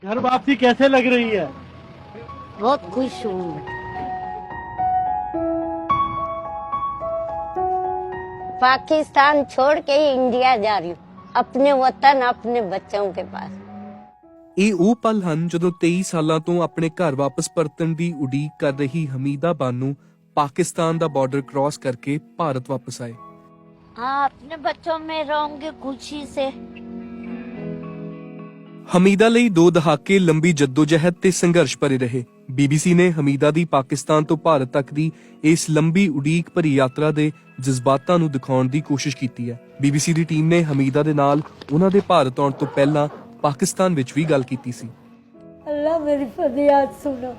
घर वापसी कैसे लग रही है? बहुत खुश हूँ। पाकिस्तान छोड़ के ही इंडिया जा रही हूँ, अपने वतन अपने बच्चों के पास। ਇਹ ਉਹ ਪਲ ਹਨ ਜਦੋਂ 23 ਸਾਲਾਂ ਤੋਂ ਆਪਣੇ ਘਰ ਵਾਪਸ ਪਰਤਣ ਦੀ ਉਡੀਕ ਕਰ ਰਹੀ ਹਮੀਦਾ ਬਾਨੋ ਪਾਕਿਸਤਾਨ ਦਾ ਬਾਰਡਰ ਕ੍ਰਾਸ ਕਰਕੇ ਭਾਰਤ ਵਾਪਸ ਆਏ। हाँ, अपने बच्चों में रहूंगी खुशी से। ਹਮੀਦਾ ਲਈ 2 ਦਹਾਕੇ ਲੰਬੀ ਜੱਦੋਜਹਿਦ ਤੇ ਸੰਘਰਸ਼ ਭਰੇ ਰਹੇ। BBC ਨੇ ਹਮੀਦਾ ਦੀ ਪਾਕਿਸਤਾਨ ਤੋਂ ਭਾਰਤ ਤੱਕ ਦੀ ਇਸ ਲੰਬੀ ਉਡੀਕ ਭਰੀ ਯਾਤਰਾ ਦੇ ਜਜ਼ਬਾਤਾਂ ਨੂੰ ਦਿਖਾਉਣ ਦੀ ਕੋਸ਼ਿਸ਼ ਕੀਤੀ ਹੈ। BBC ਦੀ ਟੀਮ ਨੇ ਹਮੀਦਾ ਦੇ ਨਾਲ ਉਹਨਾਂ ਦੇ ਭਾਰਤ ਆਉਣ ਤੋਂ ਪਹਿਲਾਂ ਪਾਕਿस्तान ਵਿੱਚ ਵੀ ਗੱਲ ਕੀਤੀ ਸੀ। अल्लाह मेरी फरियाद सुनो,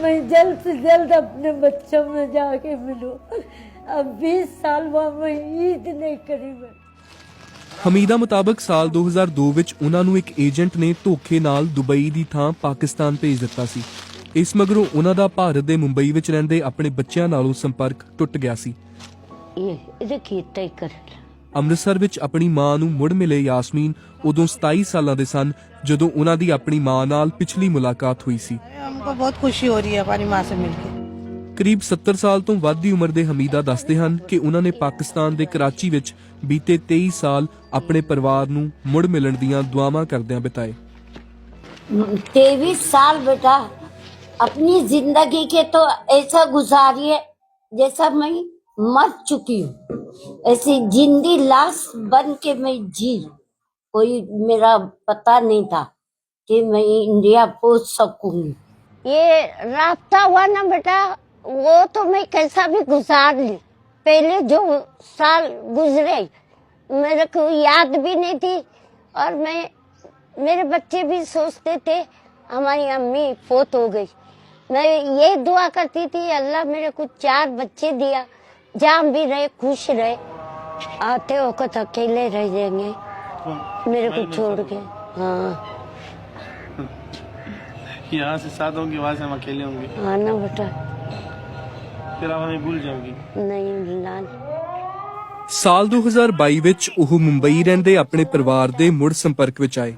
मैं जल्द से जल्द अपने बच्चों में जाके मिलूं। अब 20 साल वहाँ मैं ईद नहीं करी मैं। ਹਮੀਦਾ ਮੁਤਾਬਕ ਸਾਲ 2002 ਵਿੱਚ ਉਹਨਾਂ ਨੂੰ ਇੱਕ ਏਜੰਟ ਨੇ ਧੋਖੇ ਨਾਲ ਦੁਬਈ ਦੀ ਥਾਂ ਪਾਕਿਸਤਾਨ ਭੇਜ ਦਿੱਤਾ ਸੀ। ਇਸ ਮਗਰੋਂ ਉਹਨਾਂ ਦਾ ਭਾਰਤ ਦੇ ਮੁੰਬਈ ਵਿੱਚ ਰਹਿੰਦੇ ਆਪਣੇ ਬੱਚਿਆਂ ਨਾਲੋਂ ਸੰਪਰਕ ਟੁੱਟ ਗਿਆ ਸੀ। ये तय कर। ਅੰਮ੍ਰਿਤਸਰ ਵਿੱਚ ਆਪਣੀ ਮਾਂ ਨੂੰ ਮੁੜ ਮਿਲੇ ਯਾਸਮੀਨ ਉਦੋਂ 27 ਸਾਲਾਂ ਦੇ ਸਨ ਜਦੋਂ ਉਹਨਾਂ ਦੀ ਆਪਣੀ ਮਾਂ ਨਾਲ ਪਿਛਲੀ ਮੁਲਾਕਾਤ ਹੋਈ ਸੀ। हमको बहुत खुशी हो रही है हमारी माँ से मिलके। ਕਰੀਬ 70 ਸਾਲ ਤੋਂ ਵੱਧ ਦੀ ਉਮਰ ਦੇ ਹਮੀਦਾ ਦੱਸਦੇ ਹਨ ਕਿ ਉਹਨਾਂ ਨੇ ਪਾਕਿਸਤਾਨ ਦੇ ਕਰਾਚੀ ਵਿੱਚ ਬੀਤੇ 23 ਸਾਲ ਆਪਣੇ ਪਰਿਵਾਰ ਨੂੰ ਮੁੜ ਮਿਲਣ ਦੀਆਂ ਦੁਆਵਾਂ ਕਰਦਿਆਂ ਬਿਤਾਏ। 23 साल बेटा अपनी जिंदगी के तो ऐसा गुजारी है जैसा मैं मर चुकी हूँ। ऐसी जिंदी लाश बन के मैं जी। कोई मेरा पता नहीं था कि मैं इंडिया पहुंच सकूंगी। ये रास्ता हुआ ना बेटा, वो तो मैं कैसा भी गुजार ली। पहले जो साल गुजरे मेरे को याद भी नहीं थी, और मेरे बच्चे भी सोचते थे हमारी अम्मी फोत हो गई। मैं ये दुआ करती थी अल्लाह मेरे को 4 बच्चे दिया, जहाँ भी रहे खुश रहे। आते वक्त अकेले रह जाएंगे मेरे को छोड़ के। हाँ, यहाँ से साथ होंगे, वहाँ से हम अकेले होंगे। हाँ ना बेटा, फिर आप हमें भूल जाओगी। नहीं लाल। ਸਾਲ 2022 ਵਿੱਚ ਉਹ ਮੁੰਬਈ ਰਹਿੰਦੇ ਆਪਣੇ ਪਰਿਵਾਰ ਦੇ ਮੁੜ ਸੰਪਰਕ ਵਿੱਚ ਆਏ।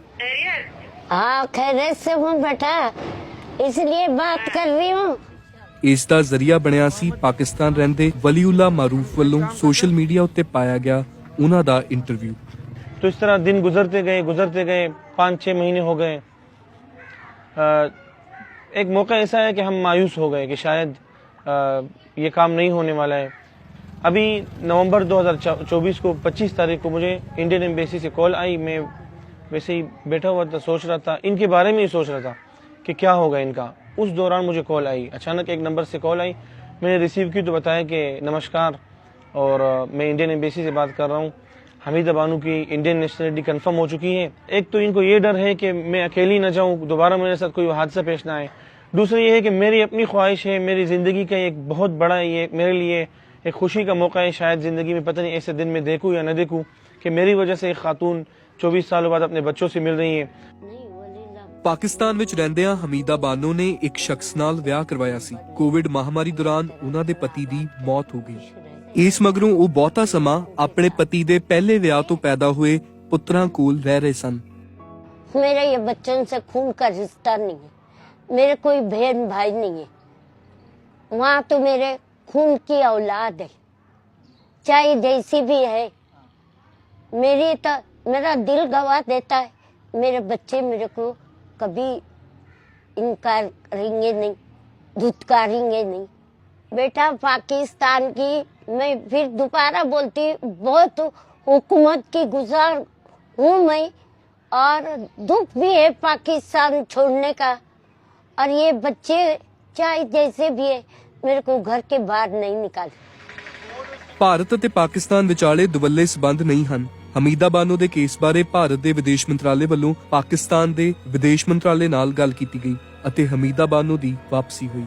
हाँ खैरियत से हूँ बेटा, इसलिए बात कर रही हूँ। ਇਸ ਦਾ ਜ਼ਰੀਆ ਬਣਿਆ ਸੀ ਪਾਕਿਸਤਾਨ ਰਹਿੰਦੇ ਵਲੀਉਲਾ ਮਾਰੂਫ ਵੱਲੋਂ ਸੋਸ਼ਲ ਮੀਡੀਆ ਉੱਤੇ ਪਾਇਆ ਗਿਆ ਉਹਨਾਂ ਦਾ ਇੰਟਰਵਿਊ। तो इस तरह दिन गुजरते गए 5-6 महीने हो गए। एक मौका ऐसा है कि हम मायूस हो गए कि शायद ये काम नहीं होने वाला है। अभी नवंबर 2024 को 25 तारीख को मुझे इंडियन एम्बेसी से कॉल आई। मैं वैसे ही बैठा हुआ था, सोच रहा था, इनके बारे में ही सोच रहा था कि क्या होगा इनका। उस दौरान मुझे कॉल आई, अचानक एक नंबर से कॉल आई। मैंने रिसीव की तो बताया कि नमस्कार, और मैं इंडियन एम्बेसी से बात कर रहा हूँ। हमीदा बानो की इंडियन नेशनलिटी कंफर्म हो चुकी है। एक तो इनको ये डर है कि मैं अकेली न जाऊँ, दोबारा मेरे साथ कोई हादसा पेश ना आए। दूसरा ये है कि मेरी अपनी ख्वाहिश है, मेरी ज़िंदगी का एक बहुत बड़ा ये मेरे लिए एक खुशी का मौका है। शायद ज़िंदगी में पता नहीं ऐसे दिन में देखूँ या न देखूँ कि मेरी वजह से एक खातून 24 सालों बाद अपने बच्चों से मिल रही है। ਪਾਕਿਸਤਾਨ ਵਿੱਚ ਰਹਿੰਦਿਆਂ ਹਮੀਦਾ ਬਾਨੋ ਨੇ ਇੱਕ ਸ਼ਖਸ ਨਾਲ ਵਿਆਹ ਕਰਵਾਇਆ ਸੀ। ਕੋਵਿਡ ਮਹਾਮਾਰੀ ਦੌਰਾਨ ਉਹਨਾਂ ਦੇ ਪਤੀ ਦੀ ਮੌਤ ਹੋ ਗਈ। ਇਸ ਮਗਰੋਂ ਉਹ ਬਹੁਤਾ ਸਮਾਂ ਆਪਣੇ ਪਤੀ ਦੇ ਪਹਿਲੇ ਵਿਆਹ ਤੋਂ ਪੈਦਾ ਹੋਏ ਪੁੱਤਰਾਂ ਕੋਲ ਰਹਿ ਰਹੇ ਸਨ। मेरा ये बच्चों से खून का रिश्ता नहीं है, मेरे कोई बहन भाई नहीं है। वहाँ तो मेरे खून की औलाद है, चाहे जैसी भी है। मेरा दिल गवाह देता है, मेरे बच्चे मेरे को कभी इनकार करेंगे नहीं, धुतकारेंगे नहीं। बेटा पाकिस्तान की मैं फिर दोबारा बोलती, बहुत हुकूमत की गुजार हूँ मैं, और दुख भी है पाकिस्तान छोड़ने का। और ये बच्चे चाहे जैसे भी है मेरे को घर के बाहर नहीं निकाले। ਭਾਰਤ ਅਤੇ ਪਾਕਿਸਤਾਨ ਵਿਚਾਲੇ ਦੁਵੱਲੇ ਸਬੰਧ ਨਹੀਂ ਹਨ। ਹਮੀਦਾ ਬਾਨੋ ਦੇ ਕੇਸ ਬਾਰੇ ਭਾਰਤ ਦੇ ਵਿਦੇਸ਼ ਮੰਤਰਾਲੇ ਵੱਲੋਂ ਪਾਕਿਸਤਾਨ ਦੇ ਵਿਦੇਸ਼ ਮੰਤਰਾਲੇ ਨਾਲ ਗੱਲ ਕੀਤੀ ਗਈ ਅਤੇ ਹਮੀਦਾ ਬਾਨੋ ਦੀ ਵਾਪਸੀ ਹੋਈ।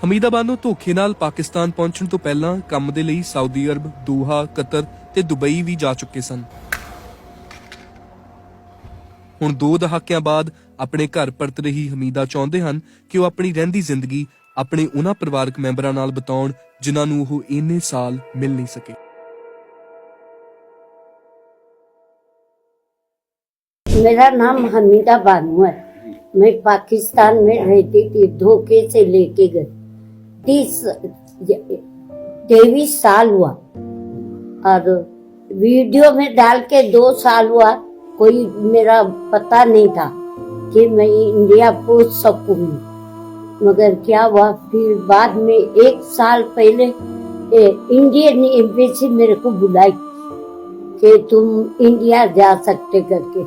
ਹਮੀਦਾ ਬਾਨੋ ਧੋਖੇ ਨਾਲ ਪਾਕਿਸਤਾਨ ਪਹੁੰਚਣ ਤੋਂ ਪਹਿਲਾਂ ਕੰਮ ਦੇ ਲਈ ਸਾਊਦੀ ਅਰਬ, ਦੋਹਾ, ਕਤਰ ਤੇ ਦੁਬਈ ਵੀ ਜਾ ਚੁੱਕੇ ਸਨ। ਹੁਣ 2 ਦਹਾਕਿਆਂ ਬਾਅਦ ਆਪਣੇ ਘਰ ਪਰਤ ਰਹੀ ਹਮੀਦਾ ਚਾਹੁੰਦੇ ਹਨ ਕਿ ਉਹ ਆਪਣੀ ਰਹਿੰਦੀ ਜ਼ਿੰਦਗੀ ਆਪਣੇ ਉਹਨਾਂ ਪਰਿਵਾਰਕ ਮੈਂਬਰਾਂ ਨਾਲ ਬਿਤਾਉਣ ਜਿਨ੍ਹਾਂ ਨੂੰ ਉਹ ਇੰਨੇ ਸਾਲ ਮਿਲ ਨਹੀਂ ਸਕੇ। मेरा नाम हमीदा बानू है। मैं पाकिस्तान में रहती थी, धोखे से लेके गए। 23 साल हुआ और वीडियो में डाल के 2 साल हुआ। कोई मेरा पता नहीं था कि मैं इंडिया पहुंच सकूंगी, मगर क्या हुआ फिर बाद में 1 साल पहले इंडियन एम्बेसी मेरे को बुलाई कि तुम इंडिया जा सकते करके।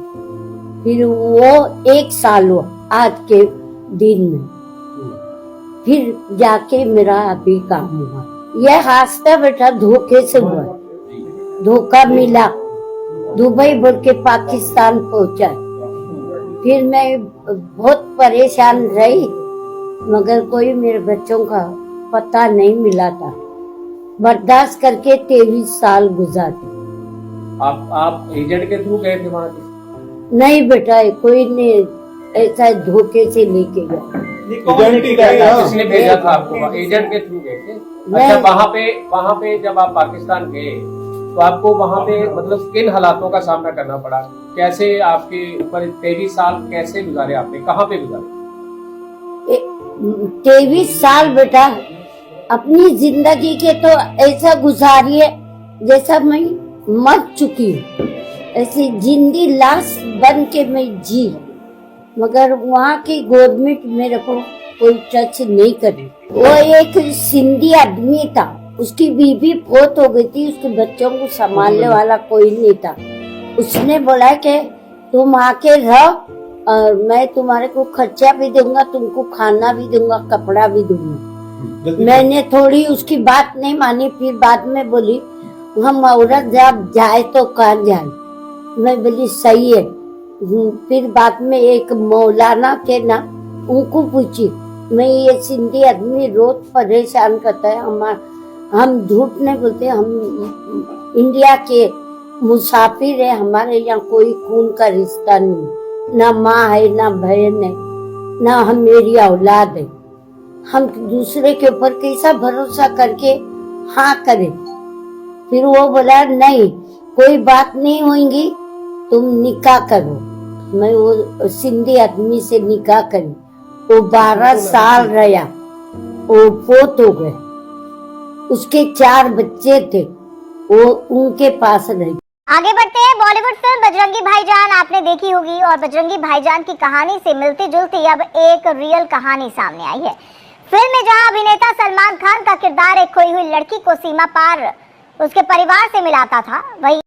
फिर वो 1 साल हुआ आज के दिन में, फिर जाके मेरा अभी काम हुआ। यह हादसा बेटा धोखे से हुआ, धोखा मिला, दुबई बोल के पाकिस्तान पहुंचा। फिर मैं बहुत परेशान रही, मगर कोई मेरे बच्चों का पता नहीं मिला था। बर्दाश्त करके 23 साल गुजारे। आप एजेंट के थ्रू गए थे वहाँ के? नहीं बेटा, कोई नहीं ऐसा धोखे से लेके गया। किसने भेजा था आपको? एजेंट के थ्रू गए थे? अच्छा, वहाँ पे जब आप पाकिस्तान गए तो आपको वहाँ पे मतलब किन हालातों का सामना करना पड़ा? कैसे आपके ऊपर 23 साल कैसे गुजारे आपने? कहाँ पे गुजारे? 23 साल बेटा अपनी जिंदगी के तो ऐसा गुजारिए जैसा मैं मर चुकी हूँ। ऐसी जिंदी लाश बन के मैं जी, मगर वहाँ की गवर्नमेंट मेरे को कोई टच नहीं करी। वो एक सिंधी आदमी था, उसकी बीवी बहुत हो गई थी, उसके बच्चों को संभालने वाला कोई नहीं था। उसने बोला कि तुम आके रहो और मैं तुम्हारे को खर्चा भी दूंगा, तुमको खाना भी दूंगा, कपड़ा भी दूंगा। मैंने थोड़ी उसकी बात नहीं मानी। फिर बाद में बोली हम औरत जब जाए तो कहाँ जाए। मैं बोली सही है। फिर बाद में एक मौलाना थे ना, उनको पूछी, मैं ये सिंधी आदमी रोज परेशान करता है, हम झूठ नहीं बोलते, हम इंडिया के मुसाफिर है, हमारे यहाँ कोई खून का रिश्ता नहीं, ना माँ है ना बहन है ना हम मेरी औलाद है। हम दूसरे के ऊपर कैसा भरोसा करके हाँ करें। फिर वो बोला नहीं कोई बात नहीं होगी, तुम निकाह करो। मैं वो सिंधी आदमी से निकाह करी। वो 12 साल रहा, वो फोत हो गए। उसके 4 बच्चे थे, वो उनके पास रहे। आगे बढ़ते हैं। बॉलीवुड फिल्म बजरंगी भाईजान आपने देखी होगी और बजरंगी भाईजान की कहानी से मिलती जुलती अब एक रियल कहानी सामने आई है। फिल्म में जहां अभिनेता सलमान खान का किरदार एक खोई हुई लड़की को सीमा पार उसके परिवार से मिलाता था, वही